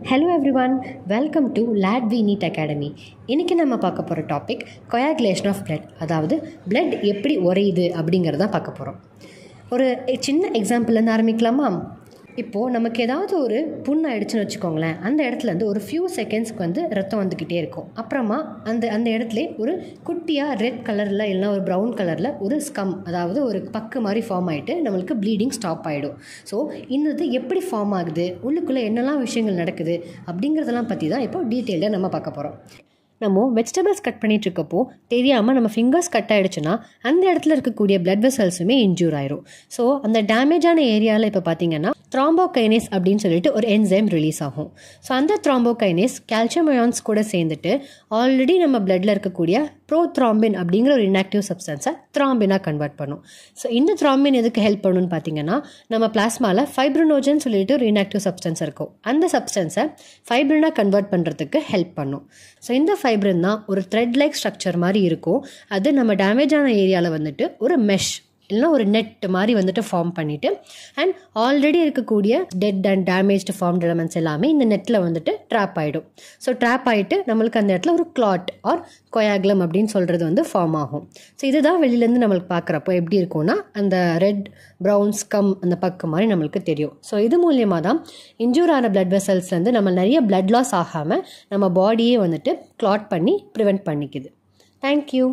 Hello everyone, welcome to LADV NEAT Academy. இன்றைக்கி நம்ம பார்க்க போகிற டாபிக் coagulation of blood. அதாவது blood எப்படி உறையுது அப்படிங்கிறத பார்க்க போகிறோம். ஒரு சின்ன எக்ஸாம்பிள்லேருந்து ஆரம்பிக்கலாமா? இப்போது நமக்கு ஏதாவது ஒரு புண்ணு ஆகிடுச்சுன்னு வச்சுக்கோங்களேன். அந்த இடத்துலேருந்து ஒரு ஃபியூ செகண்ட்ஸ்க்கு ரத்தம் வந்துக்கிட்டே இருக்கும். அப்புறமா அந்த இடத்துல ஒரு குட்டியாக ரெட் கலரில் இல்லைனா ஒரு ப்ரௌன் கலரில் ஒரு ஸ்கம், அதாவது ஒரு பக்கு மாதிரி ஃபார்ம் ஆகிட்டு நம்மளுக்கு ப்ளீடிங் ஸ்டாப் ஆகிடும். ஸோ இது எப்படி ஃபார்ம் ஆகுது, உள்ளுக்குள்ளே என்னெல்லாம் விஷயங்கள் நடக்குது அப்படிங்கிறதெல்லாம் பற்றி தான் இப்போ டீட்டெயிலாக நம்ம பார்க்க போகிறோம். நம்ம வெஜிடபிள்ஸ் கட் பண்ணிகிட்டு இருக்கப்போ தெரியாமல் நம்ம ஃபிங்கர்ஸ் கட் ஆகிடுச்சுன்னா அந்த இடத்துல இருக்கக்கூடிய பிளட் வெசல்ஸுமே இன்ஜூர் ஆயிரும். ஸோ அந்த டேமேஜான ஏரியாவில் இப்போ பார்த்தீங்கன்னா த்ராம்போகைனேஸ் அப்படின்னு சொல்லிட்டு ஒரு என்சைம் ரிலீஸ் ஆகும். ஸோ அந்த த்ராம்போகைனேஸ் கால்சியம் அயான்ஸ் கூட சேர்ந்துட்டு ஆல்ரெடி நம்ம பிளட்டில் இருக்கக்கூடிய ப்ரோத்ராம்பின் அப்படிங்கிற ஒரு இன்ஆக்டிவ் சப்ஸ்டன்ஸை த்ராம்பினாக கன்வெர்ட் பண்ணும். ஸோ இந்த த்ராம்பின் எதுக்கு ஹெல்ப் பண்ணுன்னு பார்த்தீங்கன்னா, நம்ம பிளாஸ்மாவில் ஃபைப்ரினோஜன் சொல்லிட்டு ஒரு இன்ஆக்டிவ் சப்ஸ்டன்ஸ் இருக்கும். அந்த சப்ஸ்டன்ஸை ஃபைப்ரினாக கன்வெர்ட் பண்ணுறதுக்கு ஹெல்ப் பண்ணும். ஸோ இந்த ஃபைப்ரின் தான் ஒரு த்ரெட் லைக் ஸ்ட்ரக்சர் மாதிரி இருக்கும். அது நம்ம டேமேஜான ஏரியாவில் ஒரு மெஷ் இல்லைனா ஒரு நெட் மாதிரி ஃபார்ம் பண்ணிவிட்டு அண்ட் ஆல்ரெடி இருக்கக்கூடிய dead and damaged formed elements எல்லாமே இந்த நெட்டில் ட்ராப் ஆகிடும். ஸோ ட்ராப் ஆகிட்டு நம்மளுக்கு அந்த இடத்துல ஒரு கிளாட் ஆர் கொயாகுலம் அப்படின்னு சொல்கிறது ஃபார்ம் ஆகும். ஸோ இதுதான் வெளியிலேருந்து நம்மளுக்கு பார்க்குறப்போ எப்படி இருக்கும்னா அந்த ரெட் ப்ரௌன் ஸ்கம் அந்த பக்கம் மாதிரி நம்மளுக்கு தெரியும். ஸோ இது மூலியமாக தான் இன்ஜூர் ஆன பிளட் வெசல்ஸ்லேருந்து நம்ம நிறைய பிளட் லாஸ் ஆகாமல் நம்ம பாடியே கிளாட் பண்ணி ப்ரிவெண்ட் பண்ணிக்குது. தேங்க்யூ.